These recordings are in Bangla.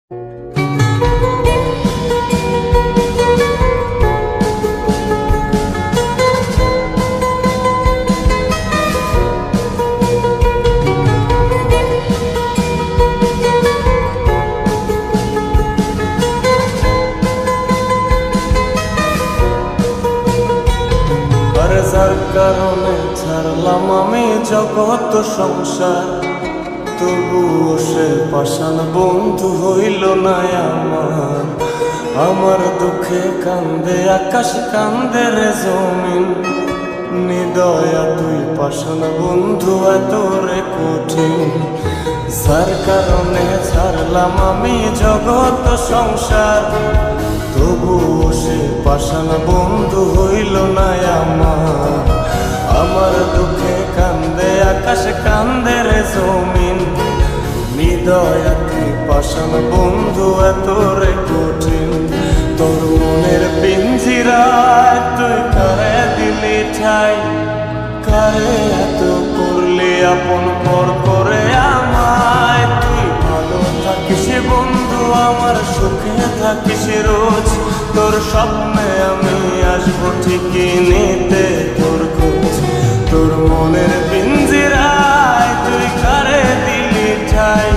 যার কারণে ছাড়লাম আমি জগৎ সংসার, তবুও সে পাষাণ বন্ধু হইল না আমার। আমার দুঃখে কান্দে আকাশ, কান্দে রে জমিন, নিদয়া তুই পাষাণ বন্ধু এত রে কঠিন। যার কারণে ছাড়লাম আমি জগৎ সংসার, তবুও সে পাষাণ বন্ধু হইল না আমার। আমার দুঃখে কান্দে আকাশ, কান্দে রে জমিন, নিদয়া তুই পাষাণ বন্ধু এত রে কঠিন। তোর মনের পিঞ্জিরায় তুই কারে দিলি ঠাই, কারে এত করলি আপন পর করে আমায়। তুই ভালো থাকিস বন্ধু আমার, সুখে থাকিস রোজ, তোর স্বপ্নে আমি আসবো ঠিকই নিতে তোর খোঁজ। তোর মনের পিঞ্জিরায় তুই কারে দিলি ঠাই,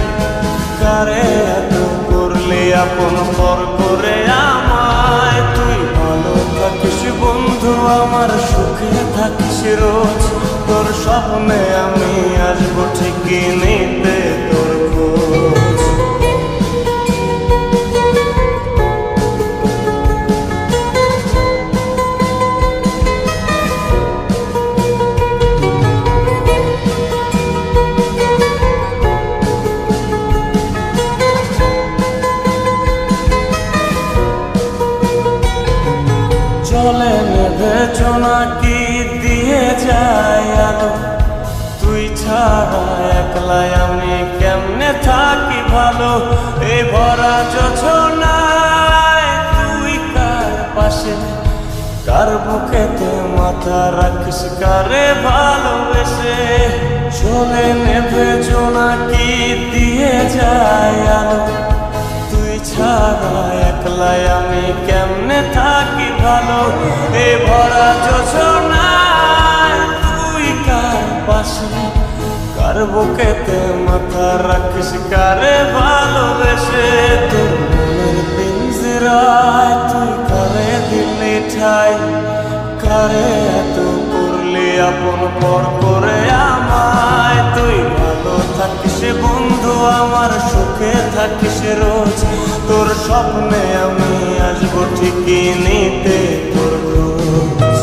কারে এত করলি আপন পর করে আমায়। তুই ভালো থাকিস বন্ধু আমার, সুখে থাকিস রোজ, তোর স্বপ্নে আমি আসবো ঠিকই নিতে তোর খোঁজ। চলে নেভে জোনাকি দিয়ে যায় আলো, তুই ছাড়া একলাই আমি কেমনে থাকি ভালো। এই ভরা যোছনায় তুই কার পাশে, কার বুকেতে মাথা রাখিস, কারে ভালোবেসে। চলে নেভে জোনাকি দিয়ে যায় আলো, তুই ছাড়া একলাই আমি কেমনে থাকি ভালো। এ ভরা যোছনায় তুই কার পাশে, কার বুকেতে মাথা রাখিস, কারে ভালোবেসে। তোর মনের পিঞ্জিরায় তুই কারে দিলি ঠাই, কারে এত করলি আপন পর করে আমায়। তুই ভালো থাকিস বন্ধু আমার, সুখে থাকিস রোজ, তোর স্বপ্নে আমি আসবো ঠিকই নিতে তোর খোঁজ।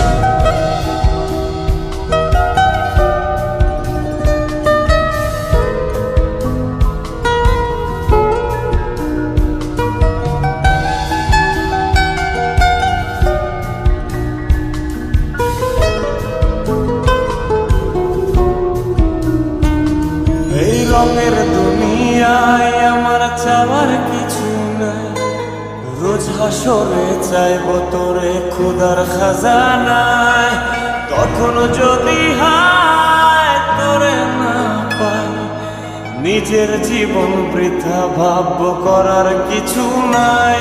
এই রঙের দুনিয়ায় আমার চাওয়ার কিছু নাই, রোজ হাসরে চাইব তোরে খোদার খাজানায়। তখন যদি হায় তোরে না পাই, নিজের জীবন বৃথা ভাবব করার কিছু নাই।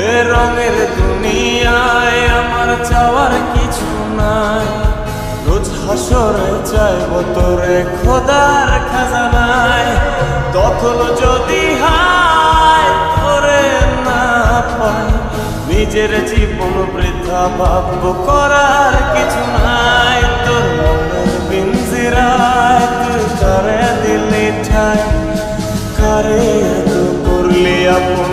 এ রঙের দুনিয়ায় আমার চাওয়ার কিছু নাই, রোজ হাসরে চাইব তোরে খোদার খাজানায়। তখন যদি হায় তোরে না পাই, নিজের জীবন বৃথা ভাবব করার কিছু নাই। তোর মনের পিঞ্জিরায় তুই কারে দিলি ঠাই, কারে এত করলি আপন